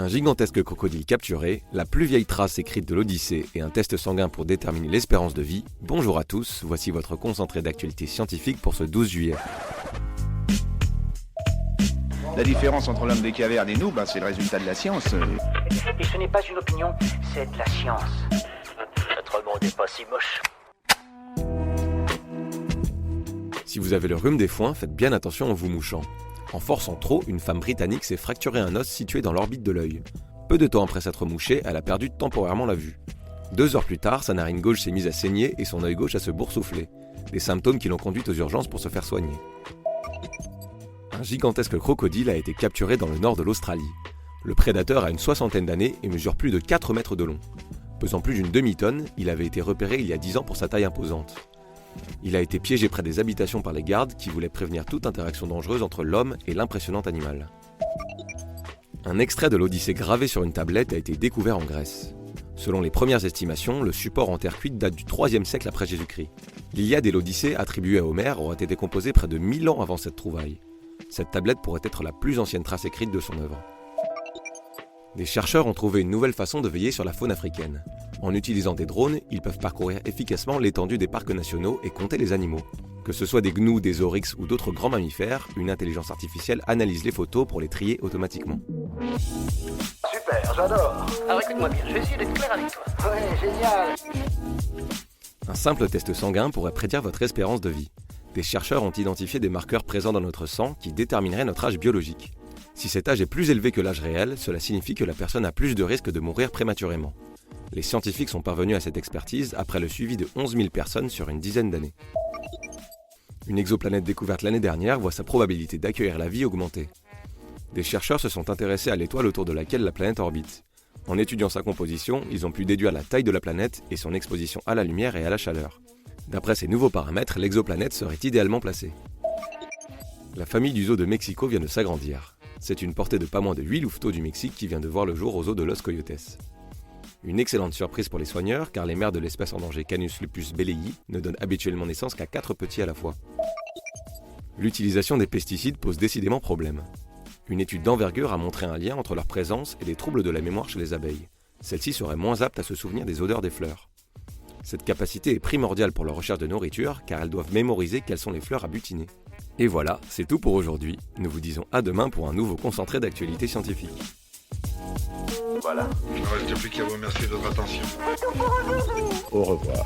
Un gigantesque crocodile capturé, la plus vieille trace écrite de l'Odyssée et un test sanguin pour déterminer l'espérance de vie. Bonjour à tous, voici votre concentré d'actualité scientifique pour ce 12 juillet. La différence entre l'homme des cavernes et nous, c'est le résultat de la science. Et ce n'est pas une opinion, c'est de la science. Notre monde n'est pas si moche. Si vous avez le rhume des foins, faites bien attention en vous mouchant. En forçant trop, une femme britannique s'est fracturé un os situé dans l'orbite de l'œil. Peu de temps après s'être mouchée, elle a perdu temporairement la vue. 2 heures plus tard, sa narine gauche s'est mise à saigner et son œil gauche à se boursoufler. Des symptômes qui l'ont conduite aux urgences pour se faire soigner. Un gigantesque crocodile a été capturé dans le nord de l'Australie. Le prédateur a une 60aine d'années et mesure plus de 4 mètres de long. Pesant plus d'une demi-tonne, il avait été repéré il y a 10 ans pour sa taille imposante. Il a été piégé près des habitations par les gardes qui voulaient prévenir toute interaction dangereuse entre l'homme et l'impressionnant animal. Un extrait de l'Odyssée gravé sur une tablette a été découvert en Grèce. Selon les premières estimations, le support en terre cuite date du 3e siècle après Jésus-Christ. L'Iliade et l'Odyssée attribuée à Homère auraient été composées près de 1000 ans avant cette trouvaille. Cette tablette pourrait être la plus ancienne trace écrite de son œuvre. Des chercheurs ont trouvé une nouvelle façon de veiller sur la faune africaine. En utilisant des drones, ils peuvent parcourir efficacement l'étendue des parcs nationaux et compter les animaux. Que ce soit des gnous, des oryx ou d'autres grands mammifères, une intelligence artificielle analyse les photos pour les trier automatiquement. Super, j'adore. Alors écoute-moi bien, je vais essayer d'être clair avec toi. Ouais, génial. Un simple test sanguin pourrait prédire votre espérance de vie. Des chercheurs ont identifié des marqueurs présents dans notre sang qui détermineraient notre âge biologique. Si cet âge est plus élevé que l'âge réel, cela signifie que la personne a plus de risques de mourir prématurément. Les scientifiques sont parvenus à cette expertise après le suivi de 11 000 personnes sur une dizaine d'années. Une exoplanète découverte l'année dernière voit sa probabilité d'accueillir la vie augmenter. Des chercheurs se sont intéressés à l'étoile autour de laquelle la planète orbite. En étudiant sa composition, ils ont pu déduire la taille de la planète et son exposition à la lumière et à la chaleur. D'après ces nouveaux paramètres, l'exoplanète serait idéalement placée. La famille du zoo de Mexico vient de s'agrandir. C'est une portée de pas moins de 8 louveteaux du Mexique qui vient de voir le jour au zoo de Los Coyotes. Une excellente surprise pour les soigneurs car les mères de l'espèce en danger Canis lupus belei ne donnent habituellement naissance qu'à 4 petits à la fois. L'utilisation des pesticides pose décidément problème. Une étude d'envergure a montré un lien entre leur présence et des troubles de la mémoire chez les abeilles. Celles-ci seraient moins aptes à se souvenir des odeurs des fleurs. Cette capacité est primordiale pour leur recherche de nourriture car elles doivent mémoriser quelles sont les fleurs à butiner. Et voilà, c'est tout pour aujourd'hui. Nous vous disons à demain pour un nouveau concentré d'actualité scientifique. Voilà. Il ne reste plus qu'à vous remercier de votre attention. Au revoir.